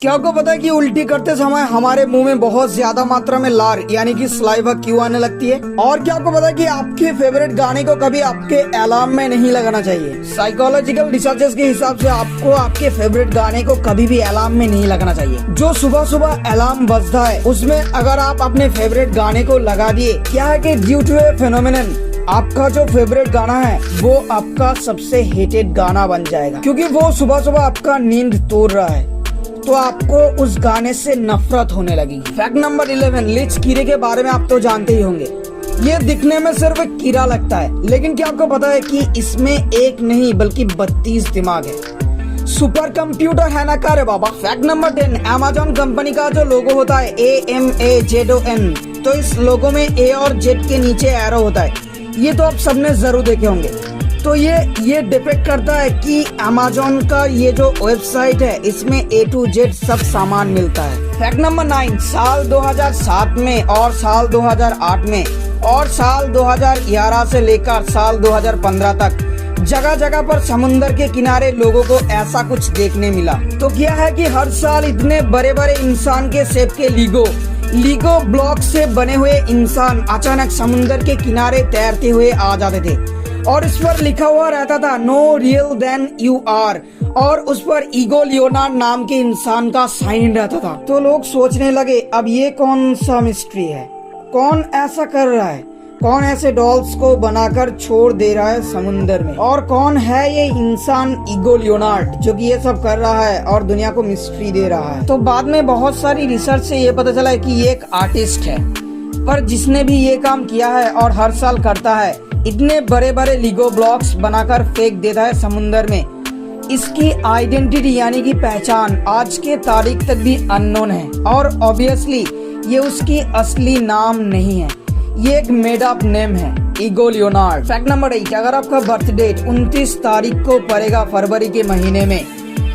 क्या आपको पता है कि उल्टी करते समय हमारे मुंह में बहुत ज्यादा मात्रा में लार यानी कि सलाइवा क्यों आने लगती है? और क्या आपको पता है कि आपके फेवरेट गाने को कभी आपके अलार्म में नहीं लगाना चाहिए? साइकोलॉजिकल रिसर्चेस के हिसाब से आपको आपके फेवरेट गाने को कभी भी अलार्म में नहीं लगाना चाहिए। जो सुबह सुबह अलार्म बजता है उसमें अगर आप अपने फेवरेट गाने को लगा दिए, क्या है कि ड्यू टू ए फेनोमेनन आपका जो फेवरेट गाना है वो आपका सबसे हेटेड गाना बन जाएगा, क्योंकि वो सुबह सुबह आपका नींद तोड़ रहा है, तो आपको उस गाने से नफरत होने लगेगी। फैक्ट नंबर 11, लीच कीड़े के बारे में आप तो जानते ही होंगे। ये दिखने में सिर्फ एक कीड़ा लगता है, लेकिन क्या आपको पता है कि इसमें एक नहीं बल्कि 32 दिमाग है। सुपर कंप्यूटर है ना करे बाबा। फैक्ट नंबर 10, अमेज़न कंपनी का जो लोगो होता है AMAZON, तो इस लोगो में A और Z के नीचे एरो होता है। ये तो आप सबने जरूर देखे होंगे। तो ये डिपेक्ट करता है कि अमेज़न का ये जो वेबसाइट है इसमें A to Z सब सामान मिलता है। फैक्ट नंबर 9, साल 2007 में और साल 2008 में और साल 2011 से लेकर साल 2015 तक जगह जगह पर समुंदर के किनारे लोगों को ऐसा कुछ देखने मिला। तो क्या है कि हर साल इतने बड़े बड़े इंसान के शेप के लीगो ब्लॉक से बने हुए इंसान अचानक समुंदर के किनारे तैरते हुए आ जाते थे और इस पर लिखा हुआ रहता था no real then you are, और उस पर ईगो लियोनार्ड नाम के इंसान का साइन रहता था। तो लोग सोचने लगे अब ये कौन सा मिस्ट्री है, कौन ऐसा कर रहा है, कौन ऐसे डॉल्स को बनाकर छोड़ दे रहा है समुंदर में, और कौन है ये इंसान ईगो लियोनार्ड जो कि ये सब कर रहा है और दुनिया को मिस्ट्री दे रहा है। तो बाद में बहुत सारी रिसर्च से ये पता चला है कि ये एक आर्टिस्ट है, पर जिसने भी ये काम किया है और हर साल करता है, इतने बड़े बड़े लीगो ब्लॉक्स बनाकर फेंक देता है समुंदर में, इसकी आइडेंटिटी यानी कि पहचान आज के तारीख तक भी अननोन है, और ऑब्वियसली ये उसकी असली नाम नहीं है, ये एक मेड अप नेम है, ईगो लियोनार्ड। फैक्ट नंबर 8, अगर आपका बर्थ डेट 29 तारीख को पड़ेगा फरवरी के महीने में,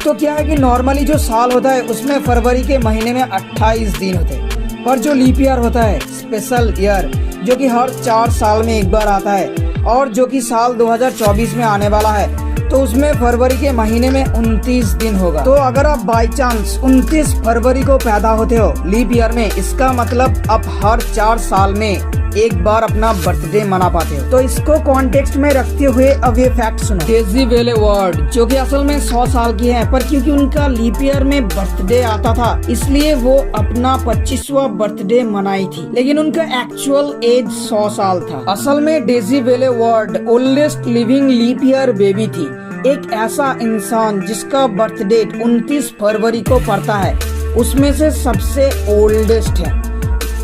तो क्या है कि नॉर्मली जो साल होता है उसमें फरवरी के महीने में 28 दिन होते हैं, पर जो लीप ईयर होता है स्पेशल ईयर जो कि हर 4 साल में एक बार आता है और जो कि साल 2024 में आने वाला है, तो उसमें फरवरी के महीने में 29 दिन होगा। तो अगर आप बाई चांस 29 फरवरी को पैदा होते हो लीप ईयर में, इसका मतलब आप हर 4 साल में एक बार अपना बर्थडे मना पाते हो। तो इसको कॉन्टेक्स्ट में रखते हुए अब ये फैक्ट सुनो। डेजी वेले वर्ड जो कि असल में 100 साल की है, पर क्योंकि उनका लीप ईयर में बर्थडे आता था इसलिए वो अपना 25वां बर्थडे मनाई थी, लेकिन उनका एक्चुअल एज 100 साल था। असल में डेजी वेले world oldest living leap year baby थी, एक ऐसा इंसान जिसका बर्थ डेट 29 फरवरी को पड़ता है, उसमें से सबसे ओल्डेस्ट है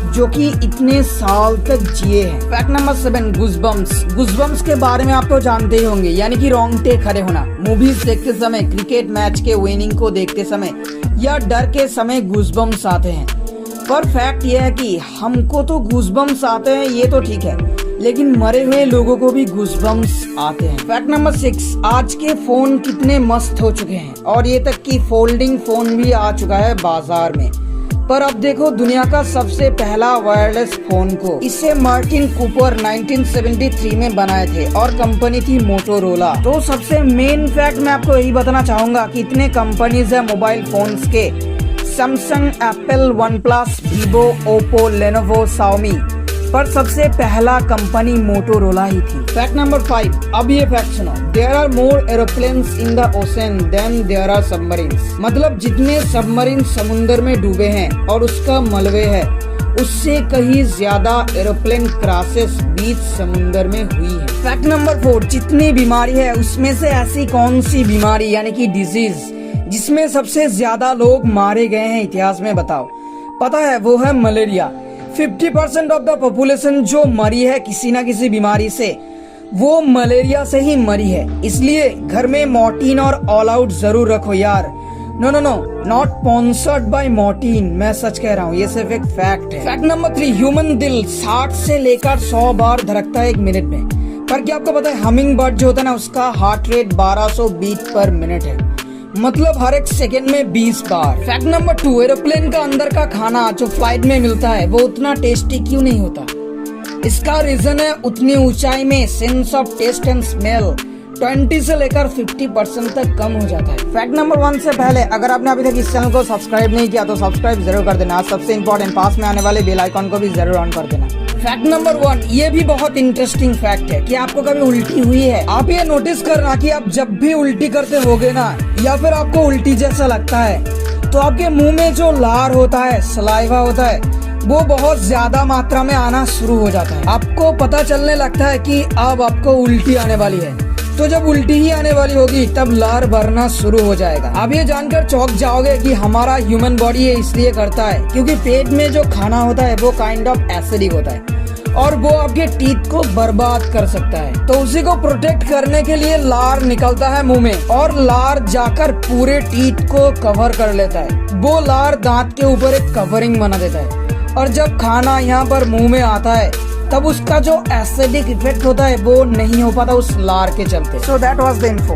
जो कि इतने साल तक जिए हैं। फैक्ट नंबर 7, गूज़बम्प्स के बारे में आप तो जानते ही होंगे, यानी कि रोंगटे खड़े होना। मूवीज देखते समय, क्रिकेट मैच के विनिंग को देखते समय या डर के समय गूज़बम्प्स आते हैं। पर फैक्ट ये है कि हमको तो गूज़बम्प्स आते हैं ये तो ठीक है, लेकिन मरे हुए लोगों को भी गूज़बम्प्स आते हैं। फैक्ट नंबर 6, आज के फोन कितने मस्त हो चुके हैं और ये तक कि फोल्डिंग फोन भी आ चुका है बाजार में। पर अब देखो दुनिया का सबसे पहला वायरलेस फोन को इसे मार्टिन कूपर 1973 में बनाए थे और कंपनी थी मोटोरोला। तो सबसे मेन फैक्ट मैं आपको यही बताना चाहूंगा कि इतने कंपनीज है मोबाइल फोन्स के, Samsung, Apple, one plus, Vivo, Oppo, Lenovo, Xiaomi, पर सबसे पहला कंपनी मोटोरोला ही थी। फैक्ट नंबर 5, अब ये फैक्ट सुनो। There are more aeroplanes in the ocean than there are submarines, मतलब जितने सबमरीन समुद्र में डूबे हैं और उसका मलबे है, उससे कहीं ज्यादा एरोप्लेन क्रैशेस बीच समुद्र में हुई है। फैक्ट नंबर 4, जितनी बीमारी है उसमें से ऐसी कौन सी बीमारी यानी कि डिजीज जिसमें सबसे ज्यादा लोग मारे गए हैं इतिहास में, बताओ? पता है, वो है मलेरिया। 50% ऑफ द पॉपुलेशन जो मरी है किसी ना किसी बीमारी से, वो मलेरिया से ही मरी है। इसलिए घर में मॉर्टिन और ऑल आउट जरूर रखो यार। No, not sponsored by Mortein, मैं सच कह रहा हूँ, ये सिर्फ एक फैक्ट है। फैक्ट नंबर 3, ह्यूमन दिल 60 से लेकर 100 बार धड़कता है 1 मिनट में, पर क्या आपको पता है हमिंग बर्ड जो होता है ना उसका heart rate 1200 beat per minute है, मतलब हर एक सेकेंड में 20 बार। फैक्ट नंबर 2, एरोप्लेन का अंदर का खाना जो फ्लाइट में मिलता है वो उतना टेस्टी क्यों नहीं होता? इसका रीजन है उतनी ऊंचाई में sense of taste and smell 20 से लेकर 50% तक कम हो जाता है। फैक्ट नंबर 1 से पहले अगर आपने अभी तक इस चैनल को सब्सक्राइब नहीं किया तो सब्सक्राइब जरूर कर देना। सबसे इम्पोर्टेंट पास में आने वाले बेल आइकॉन को भी जरूर ऑन कर देना। फैक्ट नंबर 1, ये भी बहुत इंटरेस्टिंग फैक्ट है कि आपको कभी उल्टी हुई है। आप ये नोटिस करना कि आप जब भी उल्टी करते होगे ना, या फिर आपको उल्टी जैसा लगता है, तो आपके मुंह में जो लार होता है, सलाइवा होता है, वो बहुत ज्यादा मात्रा में आना शुरू हो जाता है। आपको पता चलने लगता है कि अब आपको उल्टी आने वाली है। तो जब उल्टी ही आने वाली होगी तब लार भरना शुरू हो जाएगा। आप ये जानकर चौंक जाओगे कि हमारा ह्यूमन बॉडी ये इसलिए करता है क्योंकि पेट में जो खाना होता है वो काइंड ऑफ एसिडिक होता है और वो आपके टीथ को बर्बाद कर सकता है। तो उसी को प्रोटेक्ट करने के लिए लार निकलता है मुंह में और लार जाकर पूरे टीथ को कवर कर लेता है। वो लार दांत के ऊपर एक कवरिंग बना देता है और जब खाना यहाँ पर मुंह में आता है तब उसका जो एसिडिक इफेक्ट होता है वो नहीं हो पाता उस लार के चलते। So that was the info.